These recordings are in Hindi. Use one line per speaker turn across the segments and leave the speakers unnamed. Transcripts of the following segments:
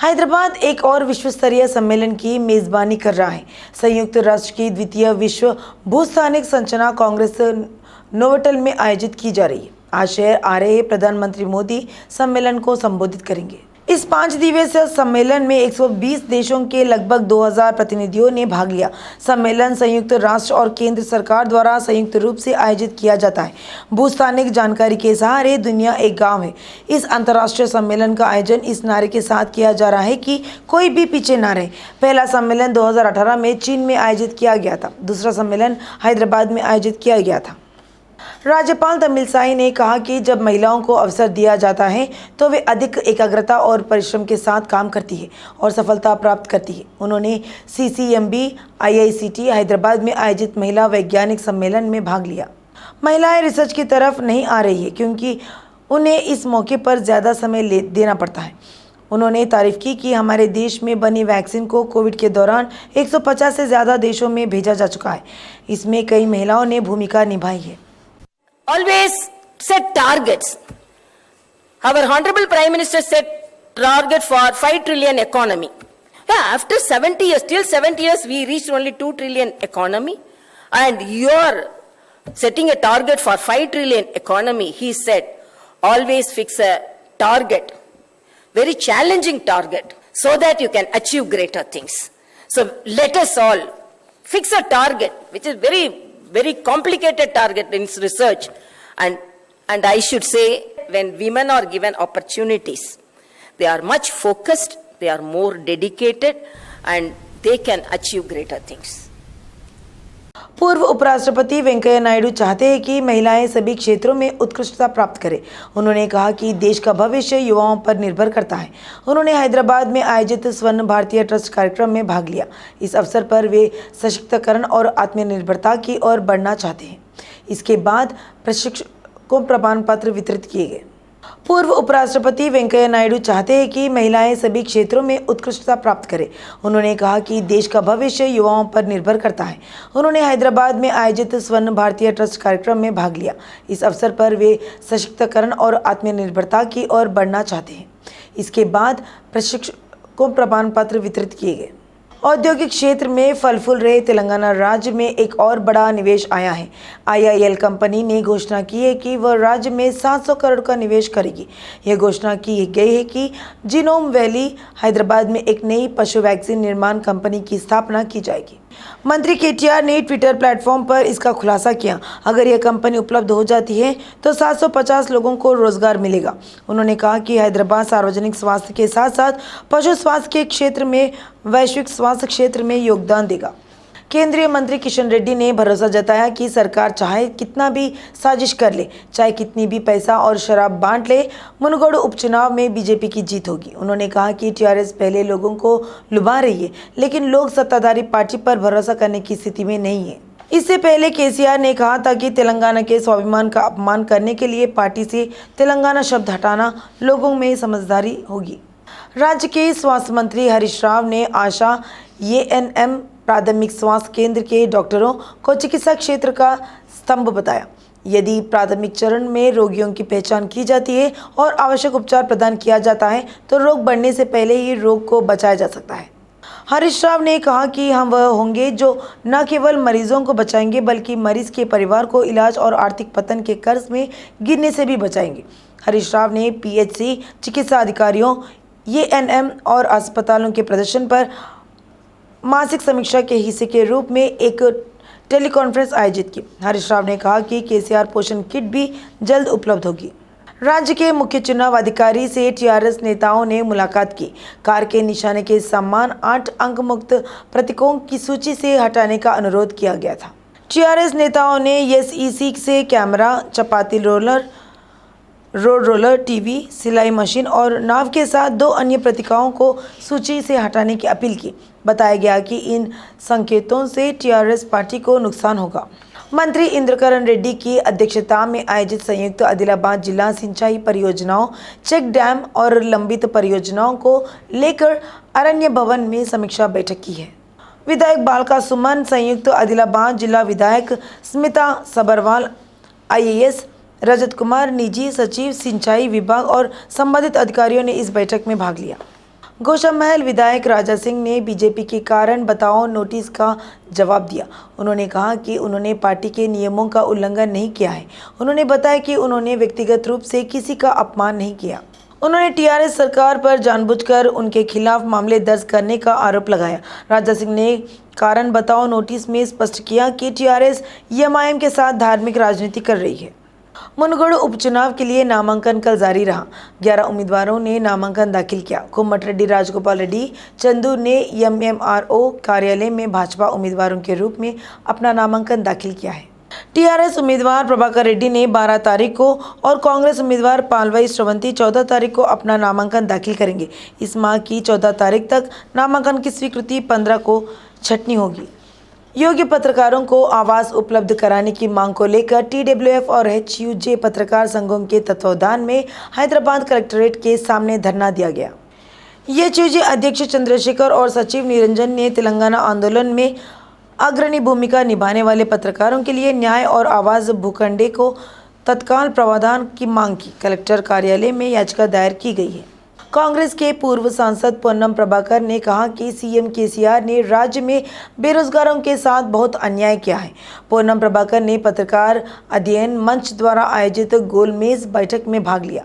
हैदराबाद एक और विश्व स्तरीय सम्मेलन की मेजबानी कर रहा है। संयुक्त राष्ट्र की द्वितीय विश्व भूस्थानिक संरचना कांग्रेस नोवोटेल में आयोजित की जा रही है। आज शहर आ रहे प्रधानमंत्री मोदी सम्मेलन को संबोधित करेंगे। इस 5 दिवसीय सम्मेलन में 120 देशों के लगभग 2000 प्रतिनिधियों ने भाग लिया। सम्मेलन संयुक्त राष्ट्र और केंद्र सरकार द्वारा संयुक्त रूप से आयोजित किया जाता है। भूस्थानिक जानकारी के सहारे दुनिया एक गांव है। इस अंतर्राष्ट्रीय सम्मेलन का आयोजन इस नारे के साथ किया जा रहा है कि कोई भी पीछे ना रहे। पहला सम्मेलन 2018 में चीन में आयोजित किया गया था। दूसरा सम्मेलन हैदराबाद में आयोजित किया गया था। राज्यपाल तमिलसाई ने कहा कि जब महिलाओं को अवसर दिया जाता है तो वे अधिक एकाग्रता और परिश्रम के साथ काम करती है और सफलता प्राप्त करती है। उन्होंने CCMB IICT हैदराबाद में आयोजित महिला वैज्ञानिक सम्मेलन में भाग लिया। महिलाएं रिसर्च की तरफ नहीं आ रही है क्योंकि उन्हें इस मौके पर ज़्यादा समय देना पड़ता है। उन्होंने तारीफ की कि हमारे देश में बनी वैक्सीन को कोविड के दौरान 150 से ज़्यादा देशों में भेजा जा चुका है। इसमें कई महिलाओं ने भूमिका निभाई है।
Always set targets. Our Honorable Prime Minister set target for 5 trillion economy. Yeah, after 70 years, till 70 years, we reached only 2 trillion economy. And you're setting a target for 5 trillion economy. He said, always fix a target, very challenging target, so that you can achieve greater things. So let us all fix a target, which is very complicated target in research, and I should say, when women are given opportunities, they are much focused, they are more dedicated, and they can achieve greater things.
पूर्व उपराष्ट्रपति वेंकैया नायडू चाहते हैं कि महिलाएं सभी क्षेत्रों में उत्कृष्टता प्राप्त करें। उन्होंने कहा कि देश का भविष्य युवाओं पर निर्भर करता है। उन्होंने हैदराबाद में आयोजित स्वर्ण भारतीय ट्रस्ट कार्यक्रम में भाग लिया। इस अवसर पर वे सशक्तिकरण और आत्मनिर्भरता की ओर बढ़ना चाहते हैं। इसके बाद प्रशिक्षकों को प्रमाण पत्र वितरित किए गए। पूर्व उपराष्ट्रपति वेंकैया नायडू चाहते हैं कि महिलाएं सभी क्षेत्रों में उत्कृष्टता प्राप्त करें। उन्होंने कहा कि देश का भविष्य युवाओं पर निर्भर करता है। उन्होंने हैदराबाद में आयोजित स्वर्ण भारतीय ट्रस्ट कार्यक्रम में भाग लिया। इस अवसर पर वे सशक्तिकरण और आत्मनिर्भरता की ओर बढ़ना चाहते हैं। इसके बाद प्रशिक्षकों को प्रमाण पत्र वितरित किए गए। औद्योगिक क्षेत्र में फल फूल रहे तेलंगाना राज्य में एक और बड़ा निवेश आया है। IIL कंपनी ने घोषणा की है कि वह राज्य में 700 करोड़ का निवेश करेगी। यह घोषणा की गई है कि जीनोम वैली हैदराबाद में एक नई पशु वैक्सीन निर्माण कंपनी की स्थापना की जाएगी। मंत्री KTR ने ट्विटर प्लेटफॉर्म पर इसका खुलासा किया। अगर यह कंपनी उपलब्ध हो जाती है तो 750 लोगों को रोजगार मिलेगा। उन्होंने कहा कि हैदराबाद सार्वजनिक स्वास्थ्य के साथ साथ पशु स्वास्थ्य के क्षेत्र में वैश्विक स्वास्थ्य क्षेत्र में योगदान देगा। केंद्रीय मंत्री किशन रेड्डी ने भरोसा जताया कि सरकार चाहे कितना भी साजिश कर ले, चाहे कितनी भी पैसा और शराब बांट ले, मुनगोड़ उपचुनाव में बीजेपी की जीत होगी। उन्होंने कहा कि TRS पहले लोगों को लुभा रही है, लेकिन लोग सत्ताधारी पार्टी पर भरोसा करने की स्थिति में नहीं है। इससे पहले KCR ने कहा था कि तेलंगाना के स्वाभिमान का अपमान करने के लिए पार्टी से तेलंगाना शब्द हटाना लोगों में समझदारी होगी। राज्य के स्वास्थ्य मंत्री हरीश राव ने आशा ANM प्राथमिक स्वास्थ्य केंद्र के डॉक्टरों को चिकित्सा क्षेत्र का स्तंभ बताया। यदि प्राथमिक चरण में रोगियों की पहचान की जाती है और आवश्यक उपचार प्रदान किया जाता है तो रोग बढ़ने से पहले ही रोग को बचाया जा सकता है। हरीश राव ने कहा कि हम वह होंगे जो न केवल मरीजों को बचाएंगे बल्कि मरीज के परिवार को इलाज और आर्थिक पतन के कर्ज में गिरने से भी बचाएंगे। हरीश राव ने PHC चिकित्सा अधिकारियों, ANM और अस्पतालों के प्रदर्शन पर मासिक समीक्षा के हिस्से के रूप में एक टेलीकॉन्फ्रेंस आयोजित की। हरीश राव ने कहा कि KCR पोषण किट भी जल्द उपलब्ध होगी। राज्य के मुख्य चुनाव अधिकारी से TRS नेताओं ने मुलाकात की। कार के निशाने के समान 8 अंक मुक्त प्रतीकों की सूची से हटाने का अनुरोध किया गया था। TRS नेताओं ने SEC से कैमरा, चपाती रोलर, रोड रोलर, TV, सिलाई मशीन और नाव के साथ 2 अन्य प्रतीकों को सूची से हटाने की अपील की। बताया गया कि इन संकेतों से TRS पार्टी को नुकसान होगा। मंत्री इंद्रकरण रेड्डी की अध्यक्षता में आयोजित संयुक्त आदिलाबाद जिला सिंचाई परियोजनाओं, चेक डैम और लंबित परियोजनाओं को लेकर अरण्य भवन में समीक्षा बैठक की है। विधायक बालका सुमन, संयुक्त आदिलाबाद जिला विधायक स्मिता सबरवाल, IAS रजत कुमार, निजी सचिव सिंचाई विभाग और संबंधित अधिकारियों ने इस बैठक में भाग लिया। गोशामहल विधायक राजा सिंह ने बीजेपी के कारण बताओ नोटिस का जवाब दिया। उन्होंने कहा कि उन्होंने पार्टी के नियमों का उल्लंघन नहीं किया है। उन्होंने बताया कि उन्होंने व्यक्तिगत रूप से किसी का अपमान नहीं किया। उन्होंने टीआरएस सरकार पर जानबूझकर उनके खिलाफ मामले दर्ज करने का आरोप लगाया। राजा सिंह ने कारण बताओ नोटिस में स्पष्ट किया कि टीआरएस एमआईएम के साथ धार्मिक राजनीति कर रही है। मुनगोड़ उपचुनाव के लिए नामांकन कल जारी रहा। 11 उम्मीदवारों ने नामांकन दाखिल किया। कोमटिरेड्डी राजगोपाल रेड्डी चंदू ने एमएमआरओ कार्यालय में भाजपा उम्मीदवारों के रूप में अपना नामांकन दाखिल किया है। टीआरएस उम्मीदवार प्रभाकर रेड्डी ने 12 तारीख को और कांग्रेस उम्मीदवार पालवाई श्रवंती 14 तारीख को अपना नामांकन दाखिल करेंगे। इस माह की 14 तारीख तक नामांकन की स्वीकृति 15 को छटनी होगी। योग्य पत्रकारों को आवास उपलब्ध कराने की मांग को लेकर टीडब्ल्यूएफ और एचयूजे पत्रकार संघों के तत्वावधान में हैदराबाद कलेक्ट्रेट के सामने धरना दिया गया। एचयूजे अध्यक्ष चंद्रशेखर और सचिव निरंजन ने तेलंगाना आंदोलन में अग्रणी भूमिका निभाने वाले पत्रकारों के लिए न्याय और आवाज भूखंडे को तत्काल प्रावधान की मांग की। कलेक्टर कार्यालय में याचिका दायर की गई है। कांग्रेस के पूर्व सांसद पोन्नम प्रभाकर ने कहा कि सीएम केसीआर ने राज्य में बेरोजगारों के साथ बहुत अन्याय किया है। पोन्नम प्रभाकर ने पत्रकार अध्ययन मंच द्वारा आयोजित गोलमेज बैठक में भाग लिया।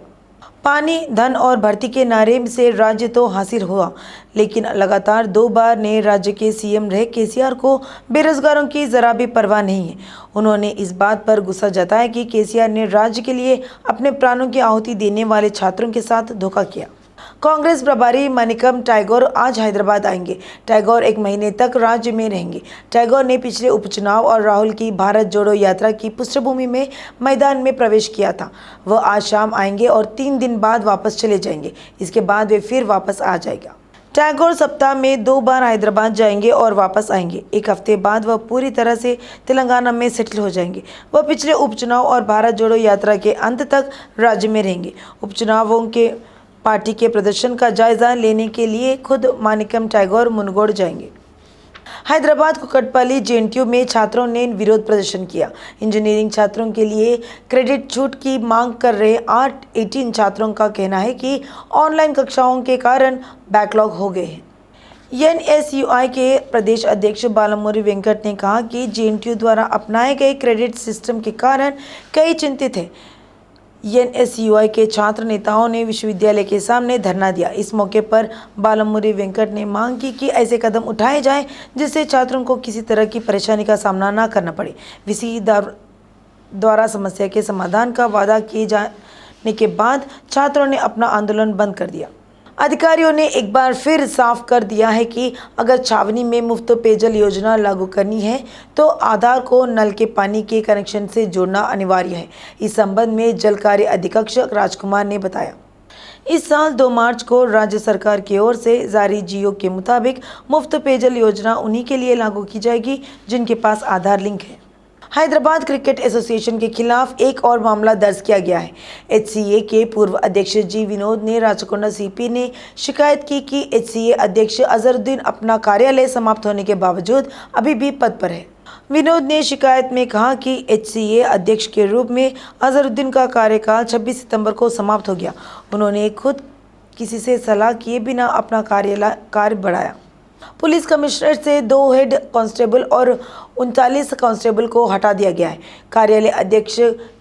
पानी, धन और भर्ती के नारे से राज्य तो हासिल हुआ, लेकिन लगातार 2 बार नए राज्य के सीएम रहे केसीआर को बेरोजगारों की जरा भी परवाह नहीं है। उन्होंने इस बात पर गुस्सा जताया कि केसीआर ने राज्य के लिए अपने प्राणों की आहुति देने वाले छात्रों के साथ धोखा किया। कांग्रेस प्रभारी मणिकम टैगोर आज हैदराबाद आएंगे। टैगोर 1 महीने तक राज्य में रहेंगे। टैगोर ने पिछले उपचुनाव और राहुल की भारत जोड़ो यात्रा की पृष्ठभूमि में मैदान में प्रवेश किया था। वह आज शाम आएंगे और 3 दिन बाद वापस चले जाएंगे। इसके बाद वे फिर वापस आ जाएगा। टैगोर सप्ताह में 2 बार हैदराबाद जाएंगे और वापस आएंगे। 1 हफ्ते बाद वह पूरी तरह से तेलंगाना में सेटल हो जाएंगे। वह पिछले उपचुनाव और भारत जोड़ो यात्रा के अंत तक राज्य में रहेंगे। उपचुनावों के पार्टी के प्रदर्शन का जायजा लेने के लिए खुद मानिकम टैगोर मुनगोड़ जाएंगे। हैदराबाद कुकटपल्ली जेएनटीयू में छात्रों ने विरोध प्रदर्शन किया। इंजीनियरिंग छात्रों के लिए क्रेडिट छूट की मांग कर रहे 18 छात्रों का कहना है कि ऑनलाइन कक्षाओं के कारण बैकलॉग हो गए हैं। एनएसयूआई के प्रदेश अध्यक्ष बालामुरी वेंकट ने कहा कि जेएनटीयू द्वारा अपनाए गए क्रेडिट सिस्टम के कारण कई चिंतित हैं। एनएसयूआई के छात्र नेताओं ने विश्वविद्यालय के सामने धरना दिया। इस मौके पर बालामुरी वेंकट ने मांग की कि ऐसे कदम उठाए जाएं जिससे छात्रों को किसी तरह की परेशानी का सामना न करना पड़े। वीसी द्वारा समस्या के समाधान का वादा किए जाने के बाद छात्रों ने अपना आंदोलन बंद कर दिया। अधिकारियों ने एक बार फिर साफ कर दिया है कि अगर छावनी में मुफ्त पेयजल योजना लागू करनी है तो आधार को नल के पानी के कनेक्शन से जोड़ना अनिवार्य है। इस संबंध में जल कार्य अधीक्षक राजकुमार ने बताया। इस साल 2 मार्च को राज्य सरकार की ओर से जारी जियो के मुताबिक मुफ्त पेयजल योजना उन्हीं के लिए लागू की जाएगी जिनके पास आधार लिंक है। हैदराबाद क्रिकेट एसोसिएशन के खिलाफ एक और मामला दर्ज किया गया है। एचसीए के पूर्व अध्यक्ष जी विनोद ने राचकोंडा सीपी ने शिकायत की कि एचसीए अध्यक्ष अजहरुद्दीन अपना कार्यालय समाप्त होने के बावजूद अभी भी पद पर है। विनोद ने शिकायत में कहा कि एचसीए अध्यक्ष के रूप में अजहरुद्दीन का कार्यकाल 26 सितंबर को समाप्त हो गया। उन्होंने खुद किसी से सलाह किए बिना अपना कार्य बढ़ाया। पुलिस कमिश्नर से 2 हेड कांस्टेबल और 39 कांस्टेबल को हटा दिया गया है। कार्यालय अध्यक्ष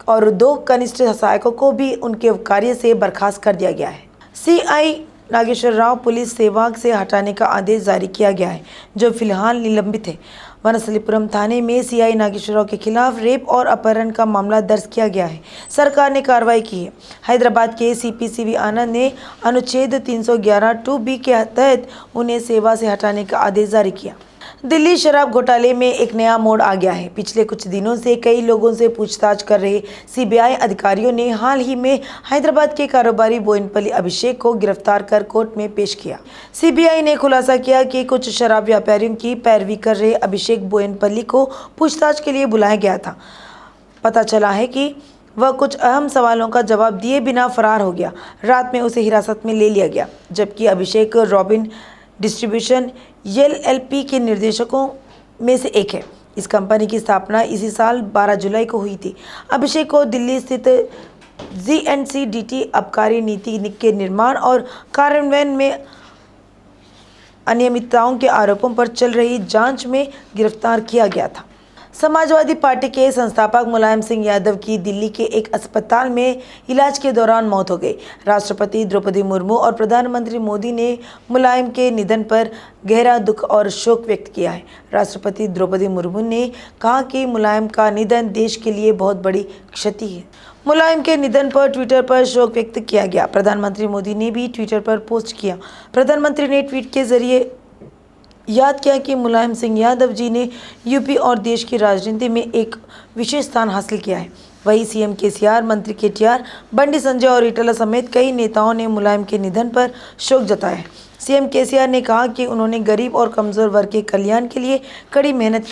और 2 कनिष्ठ सहायकों को भी उनके कार्य से बर्खास्त कर दिया गया है। सीआई नागेश्वर राव पुलिस सेवा से हटाने का आदेश जारी किया गया है, जो फिलहाल निलंबित है। वनस्थलीपुरम थाने में सीआई नागेश्वर राव के खिलाफ रेप और अपहरण का मामला दर्ज किया गया है। सरकार ने कार्रवाई की है। हैदराबाद के सीपी सीवी आनंद ने अनुच्छेद 311(2)(b) के तहत उन्हें सेवा से हटाने का आदेश जारी किया। दिल्ली शराब घोटाले में एक नया मोड़ आ गया है। पिछले कुछ दिनों से कई लोगों से पूछताछ कर रहे सीबीआई अधिकारियों ने हाल ही में हैदराबाद के कारोबारी बोयनपल्ली अभिषेक को गिरफ्तार कर कोर्ट में पेश किया। सीबीआई ने खुलासा किया कि कुछ शराब व्यापारियों की पैरवी कर रहे अभिषेक बोयनपल्ली को पूछताछ के लिए बुलाया गया था। पता चला है कि वह कुछ अहम सवालों का जवाब दिए बिना फरार हो गया। रात में उसे हिरासत में ले लिया गया, जबकि अभिषेक रॉबिन डिस्ट्रीब्यूशन एलएलपी के निर्देशकों में से एक है। इस कंपनी की स्थापना इसी साल 12 जुलाई को हुई थी। अभिषेक को दिल्ली स्थित जीएनसीडीटी आबकारी नीति के निर्माण और कार्यान्वयन में अनियमितताओं के आरोपों पर चल रही जांच में गिरफ्तार किया गया था। समाजवादी पार्टी के संस्थापक मुलायम सिंह यादव की दिल्ली के एक अस्पताल में इलाज के दौरान मौत हो गई। राष्ट्रपति द्रौपदी मुर्मू और प्रधानमंत्री मोदी ने मुलायम के निधन पर गहरा दुख और शोक व्यक्त किया है। राष्ट्रपति द्रौपदी मुर्मू ने कहा कि मुलायम का निधन देश के लिए बहुत बड़ी क्षति है। मुलायम के निधन पर ट्विटर पर शोक व्यक्त किया गया। प्रधानमंत्री मोदी ने भी ट्विटर पर पोस्ट किया। प्रधानमंत्री ने ट्वीट के जरिए याद किया कि मुलायम सिंह यादव जी ने यूपी और देश की राजनीति में एक विशेष स्थान हासिल किया है। वहीं सीएम केसीआर, मंत्री केटीआर, बंडी संजय और ईटला समेत कई नेताओं ने मुलायम के निधन पर शोक जताया है। सीएम केसीआर ने कहा कि उन्होंने गरीब और कमजोर वर्ग के कल्याण के लिए कड़ी मेहनत